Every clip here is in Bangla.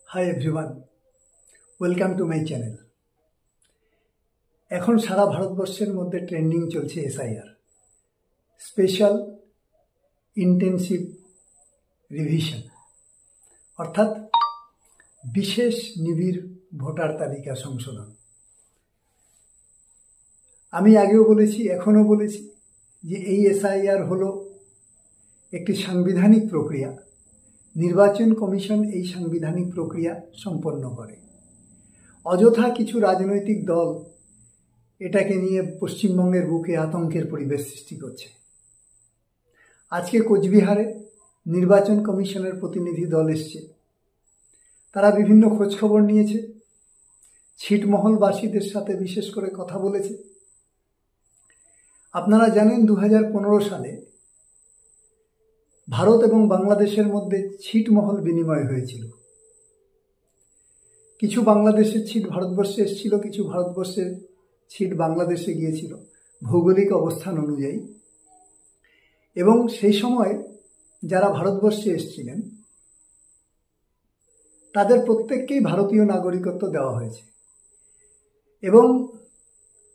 Hi everyone, welcome to my channel. এখন সারা ভারতবর্ষের মধ্যে ট্রেন্ডিং চলছে এসআইআর, স্পেশাল ইন্টেন্সিভ রিভিশন, অর্থাৎ বিশেষ নিবিড় ভোটার তালিকা সংশোধন। আমি আগেও বলেছি, এখনও বলেছি যে এই এসআইআর হলো একটি সাংবিধানিক প্রক্রিয়া। নির্বাচন কমিশন এই সাংবিধানিক প্রক্রিয়া সম্পন্ন করে। অযথা কিছু রাজনৈতিক দল এটাকে নিয়ে পশ্চিমবঙ্গের বুকে আতঙ্কের পরিবেশ সৃষ্টি করছে। আজকে কোচবিহারে নির্বাচন কমিশনের প্রতিনিধি দল এসছে। তারা বিভিন্ন খোঁজখবর নিয়েছে, ছিটমহলবাসীদের সাথে বিশেষ করে কথা বলেছে। আপনারা জানেন 2015 সালে ভারত এবং বাংলাদেশের মধ্যে ছিটমহল বিনিময় হয়েছিল। কিছু বাংলাদেশের ছিট ভারতবর্ষে এসেছিল, কিছু ভারতবর্ষের ছিট বাংলাদেশে গিয়েছিল ভৌগোলিক অবস্থান অনুযায়ী। এবং সেই সময় যারা ভারতবর্ষে এসেছিলেন তাদের প্রত্যেককেই ভারতীয় নাগরিকত্ব দেওয়া হয়েছে। এবং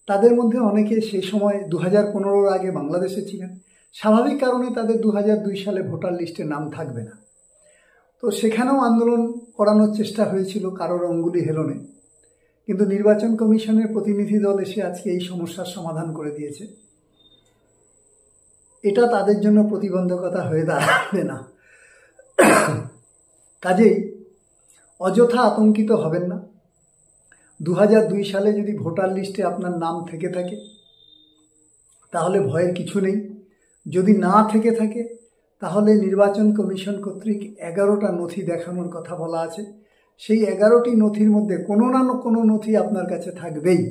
তাদের মধ্যে অনেকে সেই সময় 2015 আগে বাংলাদেশে ছিলেন। স্বাভাবিক কারণে তাদের 2002 সালে ভোটার লিস্টে নাম থাকবে না। তো সেখানেও আন্দোলন করানোর চেষ্টা হয়েছিল কারোর অঙ্গুলি হেলনে, কিন্তু নির্বাচন কমিশনের প্রতিনিধি দল এসে আজকে এই সমস্যার সমাধান করে দিয়েছে। এটা তাদের জন্য প্রতিবন্ধকতা হয়ে দাঁড়াবে না। কাজেই অযথা আতঙ্কিত হবেন না। 2002 সালে যদি ভোটার লিস্টে আপনার নাম থেকে থাকে তাহলে ভয়ের কিছু নেই। যদি না থেকে থাকে তাহলে নির্বাচন কমিশন কর্তৃক 11টা নথি দেখানোর কথা বলা আছে। সেই 11টি নথির মধ্যে কোনো না কোনো নথি আপনার কাছে থাকবেই,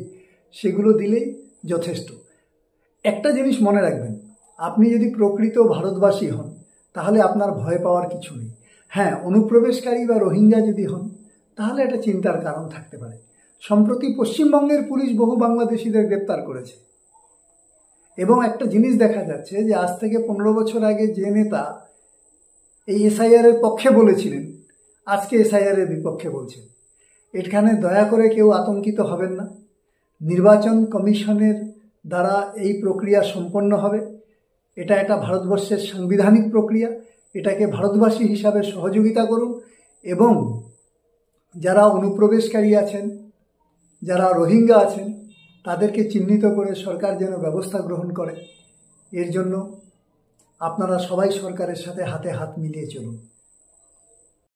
সেগুলো দিলেই যথেষ্ট। একটা জিনিস মনে রাখবেন, আপনি যদি প্রকৃত ভারতবাসী হন তাহলে আপনার ভয় পাওয়ার কিছু নেই। হ্যাঁ, অনুপ্রবেশকারী বা রোহিঙ্গা যদি হন তাহলে এটা চিন্তার কারণ থাকতে পারে। সম্প্রতি পশ্চিমবঙ্গের পুলিশ বহু বাংলাদেশিদের গ্রেপ্তার করেছে। এবং একটা জিনিস দেখা যাচ্ছে যে আজ থেকে 15 বছর আগে যে নেতা এই এসআইআরের পক্ষে বলেছিলেন, আজকে এসআইআরের বিপক্ষে বলছেন। এখানে দয়া করে কেউ আতঙ্কিত হবেন না। নির্বাচন কমিশনের দ্বারা এই প্রক্রিয়া সম্পন্ন হবে। এটা একটা ভারতবর্ষের সাংবিধানিক প্রক্রিয়া। এটাকে ভারতবাসী হিসাবে সহযোগিতা করুন এবং যারা অনুপ্রবেশকারী আছেন, যারা রোহিঙ্গা আছেন, তাদেরকে চিহ্নিত করে সরকার যেন ব্যবস্থা গ্রহণ করে, এর জন্য আপনারা সবাই সরকারের সাথে হাতে হাত মিলিয়ে চলুন।